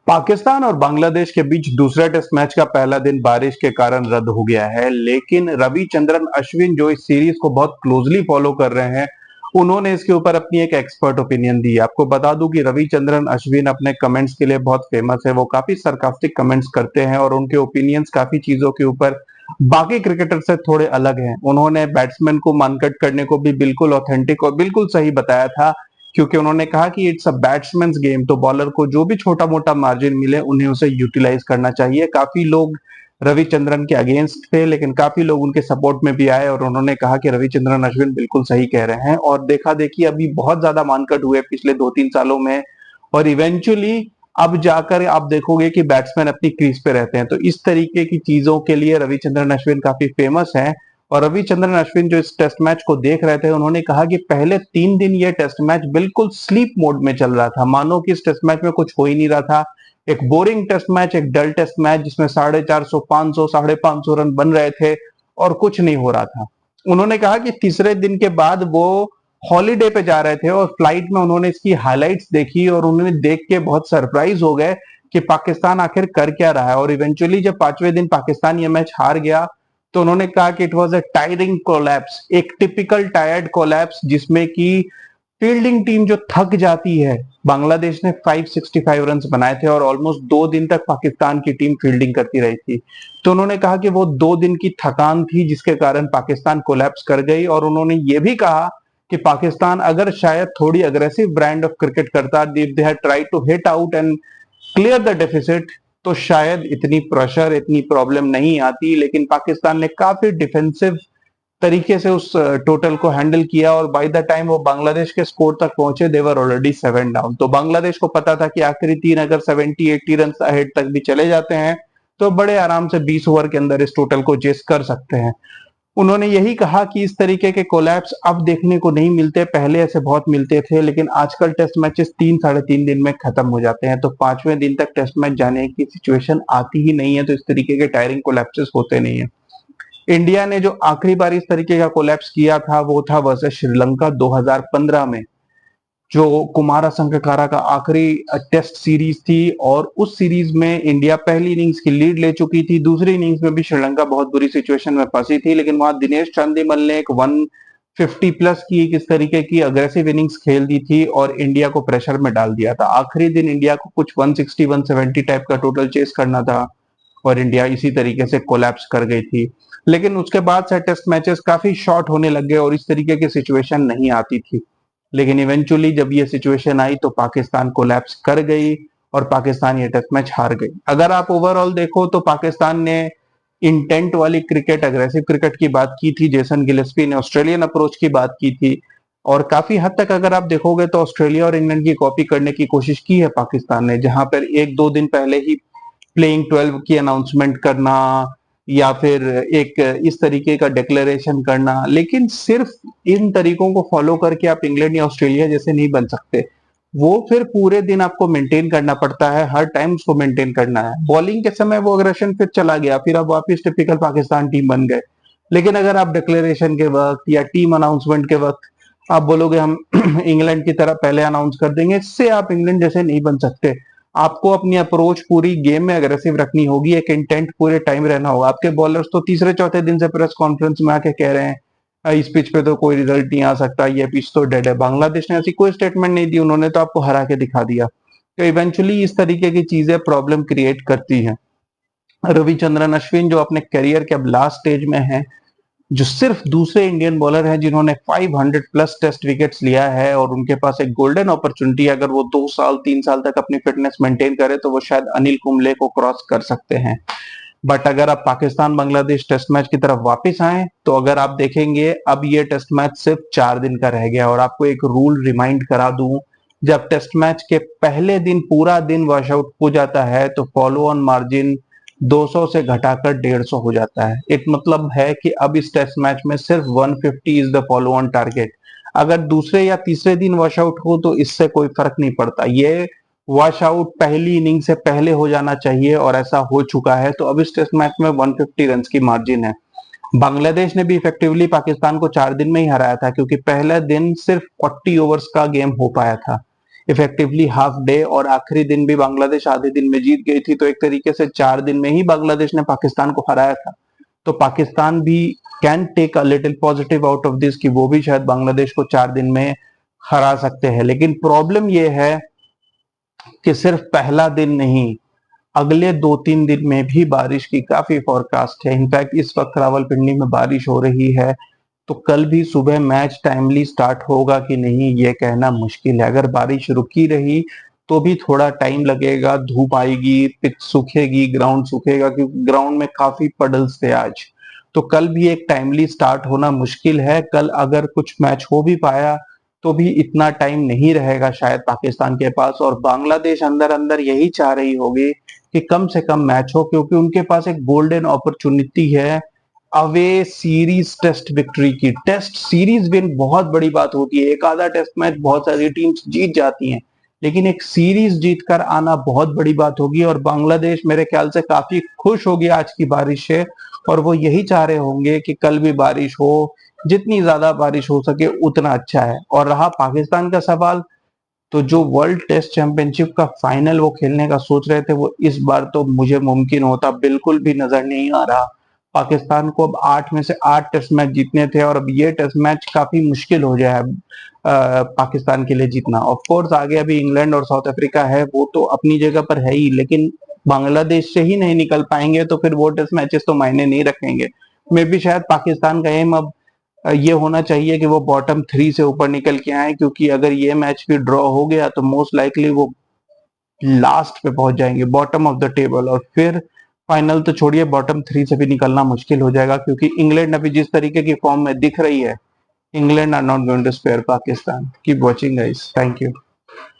पाकिस्तान और बांग्लादेश के बीच दूसरे टेस्ट मैच का पहला दिन बारिश के कारण रद्द हो गया है, लेकिन रविचंद्रन अश्विन जो इस सीरीज को बहुत क्लोजली फॉलो कर रहे हैं, उन्होंने इसके ऊपर अपनी एक एक्सपर्ट ओपिनियन दी। आपको बता दूं कि रविचंद्रन अश्विन अपने कमेंट्स के लिए बहुत फेमस है। वो काफी सरकास्टिक कमेंट्स करते हैं और उनके ओपिनियंस काफी चीजों के ऊपर बाकी क्रिकेटर से थोड़े अलग हैं। उन्होंने बैट्समैन को मानकट करने को भी बिल्कुल ऑथेंटिक और बिल्कुल सही बताया था, क्योंकि उन्होंने कहा कि इट्स अ बैट्समैन्स गेम, तो बॉलर को जो भी छोटा मोटा मार्जिन मिले उन्हें उसे यूटिलाइज करना चाहिए। काफी लोग रविचंद्रन के अगेंस्ट थे, लेकिन काफी लोग उनके सपोर्ट में भी आए और उन्होंने कहा कि रविचंद्रन अश्विन बिल्कुल सही कह रहे हैं। और देखा देखी अभी बहुत ज्यादा मानकट हुए पिछले 2-3 सालों में, और इवेंचुअली अब जाकर आप देखोगे कि बैट्समैन अपनी क्रीज पे रहते हैं। तो इस तरीके की चीजों के लिए रविचंद्रन अश्विन काफी फेमस हैं। और रविचंद्रन अश्विन जो इस टेस्ट मैच को देख रहे थे, उन्होंने कहा कि पहले 3 दिन ये टेस्ट मैच बिल्कुल स्लीप मोड में चल रहा था, मानो कि इस टेस्ट मैच में कुछ हो ही नहीं रहा था। एक बोरिंग टेस्ट मैच, एक डल टेस्ट मैच जिसमें 450, 500, 550 रन बन रहे थे और कुछ नहीं हो रहा था। उन्होंने कहा कि तीसरे दिन के बाद वो हॉलीडे पे जा रहे थे और फ्लाइट में उन्होंने इसकी हाइलाइट्स देखी और उन्होंने देख के बहुत सरप्राइज हो गए कि पाकिस्तान आखिर कर क्या रहा है। और इवेंचुअली जब 5वें दिन पाकिस्तान ये मैच हार गया, तो उन्होंने कहा कि it was a tiring collapse, एक टिपिकल टायर्ड कोलैप्स जिसमें कि फील्डिंग टीम जो थक जाती है। बांग्लादेश ने 565 रन बनाए थे और ऑलमोस्ट 2 दिन तक पाकिस्तान की टीम फील्डिंग करती रही थी। तो उन्होंने कहा कि वो 2 दिन की थकान थी जिसके कारण पाकिस्तान कोलैप्स कर गई। और उन्होंने ये भी कहा कि पाकिस्तान अगर शायद थोड़ी अग्रेसिव ब्रांड ऑफ क्रिकेट करता, if they had tried to hit out and clear the deficit, तो शायद इतनी प्रेशर, इतनी प्रॉब्लम नहीं आती। लेकिन पाकिस्तान ने काफी डिफेंसिव तरीके से उस टोटल को हैंडल किया और बाय द टाइम वो बांग्लादेश के स्कोर तक पहुंचे, दे वर ऑलरेडी 7 डाउन। तो बांग्लादेश को पता था कि आखिरी 3 अगर 70-80 रन अहेड तक भी चले जाते हैं तो बड़े आराम से 20 ओवर के अंदर इस टोटल को चेस कर सकते हैं। उन्होंने यही कहा कि इस तरीके के कोलैप्स अब देखने को नहीं मिलते, पहले ऐसे बहुत मिलते थे, लेकिन आजकल टेस्ट मैचेस 3-3.5 दिन में खत्म हो जाते हैं। तो 5वें दिन तक टेस्ट मैच जाने की सिचुएशन आती ही नहीं है, तो इस तरीके के टायरिंग कोलैप्सेस होते नहीं है। इंडिया ने जो आखिरी बार इस तरीके का कोलैप्स किया था वो था वर्सेस श्रीलंका 2015 में, जो कुमारा संगकारा का आखिरी टेस्ट सीरीज थी। और उस सीरीज में इंडिया पहली इनिंग्स की लीड ले चुकी थी, दूसरी इनिंग्स में भी श्रीलंका बहुत बुरी सिचुएशन में फंसी थी, लेकिन वहां दिनेश चांदीमल ने एक 150 प्लस की एक इस तरीके की अग्रेसिव इनिंग्स खेल दी थी और इंडिया को प्रेशर में डाल दिया था। आखिरी दिन इंडिया को कुछ 160, 170 टाइप का टोटल चेस करना था और इंडिया इसी तरीके से कोलैप्स कर गई थी। लेकिन उसके बाद से टेस्ट मैचेस काफी शॉर्ट होने लग गए और इस तरीके की सिचुएशन नहीं आती थी। लेकिन इवेंचुअली जब ये सिचुएशन आई तो पाकिस्तान कोलैप्स कर गई और पाकिस्तान ये टेस्ट मैच हार गई। अगर आप ओवरऑल देखो तो पाकिस्तान ने इंटेंट वाली क्रिकेट, अग्रेसिव क्रिकेट की बात की थी, जेसन गिलेस्पी ने ऑस्ट्रेलियन अप्रोच की बात की थी, और काफी हद तक अगर आप देखोगे तो ऑस्ट्रेलिया और इंग्लैंड की कॉपी करने की कोशिश की है पाकिस्तान ने, जहां पर 1-2 दिन पहले ही प्लेइंग 12 की अनाउंसमेंट करना या फिर एक इस तरीके का डिक्लेरेशन करना। लेकिन सिर्फ इन तरीकों को फॉलो करके आप इंग्लैंड या ऑस्ट्रेलिया जैसे नहीं बन सकते। वो फिर पूरे दिन आपको मेंटेन करना पड़ता है, हर टाइम उसको मेंटेन करना है। बॉलिंग के समय वो अग्रेशन फिर चला गया, फिर आप वापस टिपिकल पाकिस्तान टीम बन गए। लेकिन अगर आप डिक्लेरेशन के वक्त या टीम अनाउंसमेंट के वक्त आप बोलोगे हम इंग्लैंड की तरह पहले अनाउंस कर देंगे, इससे आप इंग्लैंड जैसे नहीं बन सकते। आपको अपनी अप्रोच पूरी गेम में अग्रेसिव रखनी होगी, एक इंटेंट पूरे टाइम रहना होगा। आपके बॉलर्स तो तीसरे चौथे दिन से प्रेस कॉन्फ्रेंस में आके कह रहे हैं इस पिच पे तो कोई रिजल्ट नहीं आ सकता, ये पिच तो डेड है। बांग्लादेश ने ऐसी कोई स्टेटमेंट नहीं दी, उन्होंने तो आपको हरा के दिखा दिया। तो इवेंचुअली इस तरीके की चीजें प्रॉब्लम क्रिएट करती हैं। रविचंद्रन अश्विन जो अपने करियर के अब लास्ट स्टेज में है, जो सिर्फ दूसरे इंडियन बॉलर हैं जिन्होंने 500 प्लस टेस्ट विकेट्स लिया है, और उनके पास एक गोल्डन अपॉर्चुनिटी, अगर वो 2 साल 3 साल तक अपनी फिटनेस मेंटेन करे तो वो शायद अनिल कुंबले को क्रॉस कर सकते हैं। बट अगर आप पाकिस्तान बांग्लादेश टेस्ट मैच की तरफ वापस आए तो अगर आप देखेंगे अब ये टेस्ट मैच सिर्फ 4 दिन का रह गया। और आपको एक रूल रिमाइंड करा दूं, जब टेस्ट मैच के पहले दिन पूरा दिन वॉश आउट हो जाता है तो फॉलो ऑन मार्जिन 200 से घटाकर 150 हो जाता है। एक मतलब है कि अब इस टेस्ट मैच में सिर्फ 150 is the follow on target. अगर दूसरे या तीसरे दिन वॉश आउट हो तो इससे कोई फर्क नहीं पड़ता, ये वॉश आउट पहली इनिंग से पहले हो जाना चाहिए और ऐसा हो चुका है। तो अब इस टेस्ट मैच में 150 रन की मार्जिन है। बांग्लादेश ने भी इफेक्टिवली पाकिस्तान को 4 दिन में ही हराया था, क्योंकि पहले दिन सिर्फ 40 ओवर्स का गेम हो पाया था। इफेक्टिवली हाफ डे, और आखिरी दिन भी बांग्लादेश आधे दिन में जीत गई थी, तो एक तरीके से 4 दिन में ही बांग्लादेश ने पाकिस्तान को हराया था। तो पाकिस्तान भी can take a little positive out of this कि वो भी शायद बांग्लादेश को 4 दिन में हरा सकते हैं। लेकिन प्रॉब्लम ये है कि सिर्फ पहला दिन नहीं, अगले 2-3 दिन में भी बारिश की काफी फोरकास्ट है। इनफैक्ट इस वक्त रावलपिंडी में बारिश हो रही है, तो कल भी सुबह मैच टाइमली स्टार्ट होगा कि नहीं ये कहना मुश्किल है। अगर बारिश रुकी रही तो भी थोड़ा टाइम लगेगा, धूप आएगी, पिच सूखेगी, ग्राउंड सूखेगा, क्योंकि ग्राउंड में काफी पडल्स थे आज। तो कल भी एक टाइमली स्टार्ट होना मुश्किल है। कल अगर कुछ मैच हो भी पाया तो भी इतना टाइम नहीं रहेगा शायद पाकिस्तान के पास, और बांग्लादेश अंदर अंदर यही चाह रही होगी कि कम से कम मैच हो, क्योंकि उनके पास एक गोल्डन अपॉर्चुनिटी है अवे सीरीज टेस्ट विक्ट्री की। टेस्ट सीरीज विन बहुत बड़ी बात होती है। एक आधा टेस्ट मैच बहुत सारी टीम्स जीत जाती हैं, लेकिन एक सीरीज जीतकर आना बहुत बड़ी बात होगी, और बांग्लादेश मेरे ख्याल से काफी खुश होगी आज की बारिश से, और वो यही चाह रहे होंगे कि कल भी बारिश हो, जितनी ज्यादा बारिश हो सके उतना अच्छा है। और रहा पाकिस्तान का सवाल, तो जो वर्ल्ड टेस्ट चैंपियनशिप का फाइनल वो खेलने का सोच रहे थे, वो इस बार तो मुझे मुमकिन होता बिल्कुल भी नजर नहीं आ रहा। पाकिस्तान को अब 8 में से 8 टेस्ट मैच जीतने थे, और अब ये टेस्ट मैच काफी मुश्किल हो जाए पाकिस्तान के लिए जीतना। ऑफ कोर्स आगे अभी इंग्लैंड और साउथ अफ्रीका है, वो तो अपनी जगह पर है ही, लेकिन बांग्लादेश से ही नहीं निकल पाएंगे तो फिर वो टेस्ट मैचेस तो मायने नहीं रखेंगे। मे भी शायद पाकिस्तान का एम अब ये होना चाहिए कि वो बॉटम 3 से ऊपर निकल के आए, क्योंकि अगर ये मैच भी ड्रॉ हो गया तो मोस्ट लाइकली वो लास्ट पे पहुंच जाएंगे, बॉटम ऑफ द टेबल, और फिर फाइनल तो छोड़िए, बॉटम 3 से भी निकलना मुश्किल हो जाएगा, क्योंकि इंग्लैंड अभी जिस तरीके की फॉर्म में दिख रही है, England are not going to spare Pakistan. Keep watching guys, thank you.